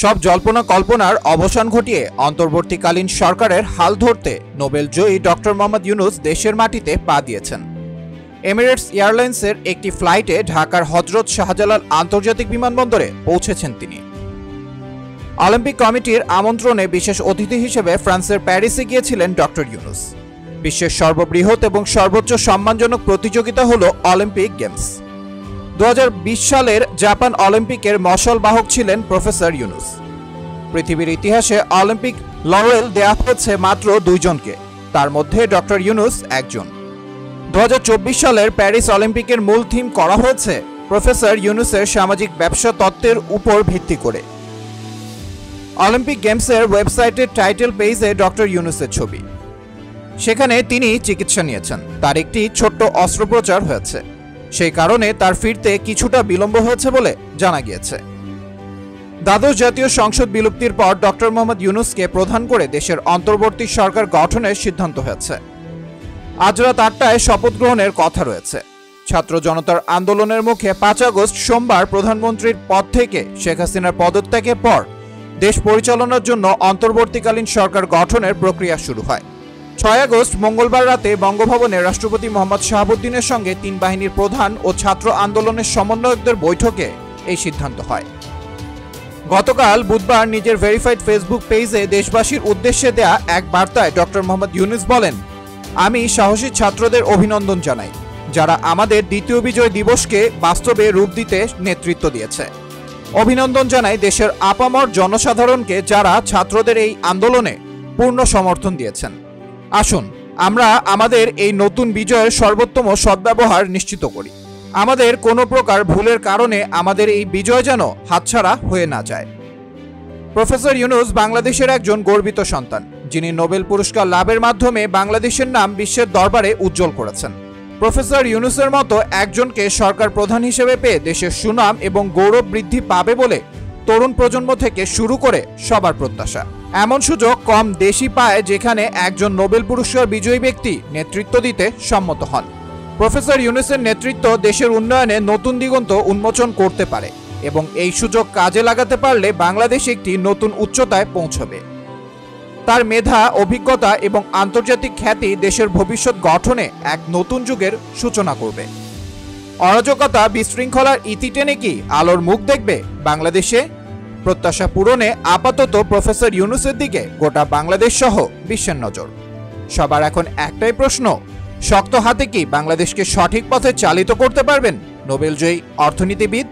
সব জল্পনা কল্পনার অবসান ঘটিয়ে অন্তর্বর্তীকালীন সরকারের হাল ধরতে নোবেল জয়ী ডক্টর মোহাম্মদ ইউনূস দেশের মাটিতে পা দিয়েছেন। এমিরেটস এয়ারলাইন্সের একটি ফ্লাইটে ঢাকার হযরত শাহজালাল আন্তর্জাতিক বিমানবন্দরে পৌঁছেছেন তিনি। অলিম্পিক কমিটির আমন্ত্রণে বিশেষ অতিথি হিসেবে ফ্রান্সের প্যারিসে গিয়েছিলেন ডক্টর ইউনূস। বিশ্বের সর্ববৃহৎ এবং সর্বোচ্চ সম্মানজনক প্রতিযোগিতা হল অলিম্পিক গেমস। 2020 সালের জাপান অলিম্পিকের মশাল বাহক ছিলেন প্রফেসর ইউনূস। পৃথিবীর ইতিহাসে অলিম্পিক লরেল দেয়া হয়েছে মাত্র 2 জনকে, তার মধ্যে ডক্টর ইউনূস একজন। 2024 সালের প্যারিস অলিম্পিকের মূল থিম করা হয়েছে প্রফেসর ইউনূসের সামাজিক ব্যবসা তত্ত্বের উপর ভিত্তি করে। অলিম্পিক গেমসের ওয়েবসাইটের টাইটেল পেজে ডক্টর ইউনূসের ছবি। সেখানে তিনি চিকিৎসা নিয়েছেন, তার একটি ছোট্ট অস্ত্রোপচার হয়েছে, সেই কারণে তার ফিরতে কিছুটা বিলম্ব হয়েছে বলে জানা গিয়েছে। দ্বাদশ জাতীয় সংসদ বিলুপ্তির পর ডক্টর মোহাম্মদ ইউনূসকে প্রধান করে দেশের অন্তর্বর্তী সরকার গঠনের সিদ্ধান্ত হয়েছে। আজ রাত 8টায় শপথ গ্রহণের কথা রয়েছে। ছাত্র জনতার আন্দোলনের মুখে 5 আগস্ট সোমবার প্রধানমন্ত্রীর পদ থেকে শেখ হাসিনার পদত্যাগের পর দেশ পরিচালনার জন্য অন্তর্বর্তীকালীন সরকার গঠনের প্রক্রিয়া শুরু হয়। 6 আগস্ট মঙ্গলবার রাতে বঙ্গভবনে রাষ্ট্রপতি মোহাম্মদ শাহাবুদ্দিনের সঙ্গে 3 বাহিনীর প্রধান ও ছাত্র আন্দোলনের সমন্বয়কদের বৈঠকে এই সিদ্ধান্ত হয়। গতকাল বুধবার নিজের ভেরিফাইড ফেসবুক পেজে দেশবাসীর উদ্দেশ্যে দেয়া এক বার্তায় ডক্টর মোহাম্মদ ইউনূস বলেন, আমি সাহসী ছাত্রদের অভিনন্দন জানাই, যারা আমাদের দ্বিতীয় বিজয় দিবসকে বাস্তবে রূপ দিতে নেতৃত্ব দিয়েছে। অভিনন্দন জানাই দেশের আপামর জনসাধারণকে, যারা ছাত্রদের এই আন্দোলনে পূর্ণ সমর্থন দিয়েছেন। আসুন আমরা আমাদের এই নতুন বিজয়ের সর্বোত্তম সদ্ব্যবহার নিশ্চিত করি। আমাদের কোনো প্রকার ভুলের কারণে আমাদের এই বিজয় যেন হাতছাড়া হয়ে না যায়। প্রফেসর ইউনূস বাংলাদেশের একজন গর্বিত সন্তান, যিনি নোবেল পুরস্কার লাভের মাধ্যমে বাংলাদেশের নাম বিশ্বের দরবারে উজ্জ্বল করেছেন। প্রফেসর ইউনূসের মতো একজনকে সরকার প্রধান হিসেবে পেয়ে দেশের সুনাম এবং গৌরব বৃদ্ধি পাবে বলে তরুণ প্রজন্ম থেকে শুরু করে সবার প্রত্যাশা। এমন সুযোগ কম দেশই পায় যেখানে একজন নোবেল পুরস্কার বিজয়ী ব্যক্তি নেতৃত্ব দিতে সম্মত হন। প্রফেসর ইউনূসের নেতৃত্ব দেশের উন্নয়নে নতুন দিগন্ত উন্মোচন করতে পারে এবং এই সুযোগ কাজে লাগাতে পারলে বাংলাদেশ একটি নতুন উচ্চতায় পৌঁছবে। তার মেধা, অভিজ্ঞতা এবং আন্তর্জাতিক খ্যাতি দেশের ভবিষ্যৎ গঠনে এক নতুন যুগের সূচনা করবে। অরাজকতা, বিশৃঙ্খলার ইতি টেনে কি আলোর মুখ দেখবে বাংলাদেশে? প্রত্যাশা পূরণে আপাতত প্রফেসর ইউনূসের দিকে গোটা বাংলাদেশ সহ বিশ্বের নজর। সবার এখন একটাই প্রশ্ন, শক্ত হাতে কি বাংলাদেশকে সঠিক পথে চালিত করতে পারবেন নোবেলজয়ী অর্থনীতিবিদ?